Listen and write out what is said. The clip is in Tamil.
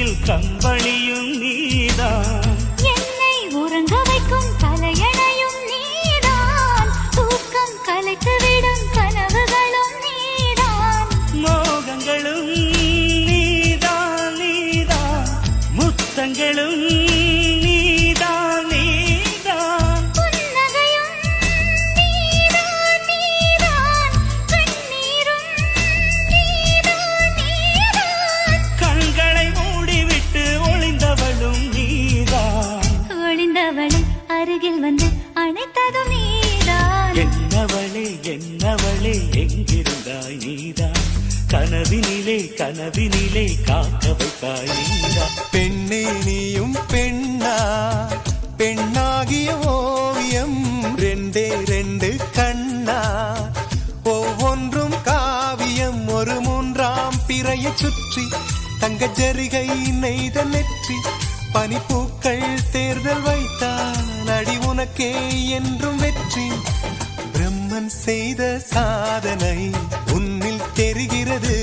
மடியில் கம்பளியும் நீதான், என்னை உறங்க வைக்கும் தலையணையும் நீதான், தூக்கம் கலைத்துவிடும் கனவுகளும் நீதான், மோகங்களும் நீதான் நீதான், முத்தங்களும் நீதான் நீதான், புன்னகையும் நீதான் நீதான், கண்ணீரும் நீதான் நீதான், கண்களை மூடிவிட்டு ஒளிந்தவளும் நீதான், ஒளிந்தவளை அருகில் வந்து அணைத்ததும் நீதான். என்னவளே என்னவளே எங்கிருந்தாய் நீதான், கனவினிலே கனவினிலே காக்க வைத்தாய் நீதான். பெண்ணே நீயும் பெண்ணா, பெண்ணாகிய ஓவியம் ரெண்டே ரெண்டு கண்ணா, ஒவ்வொன்றும் காவியம். ஒரு மூன்றாம் பிறையை சுற்றி தங்க ஜரிகை நெய்த நெற்றி, பனிப்பூக்கள் தேர்தல் வைத்தான் அடி உனக்கே என்றும் வெற்றி. பிரம்மன் செய்த சாதனை உன்னில் தெரிகிறது.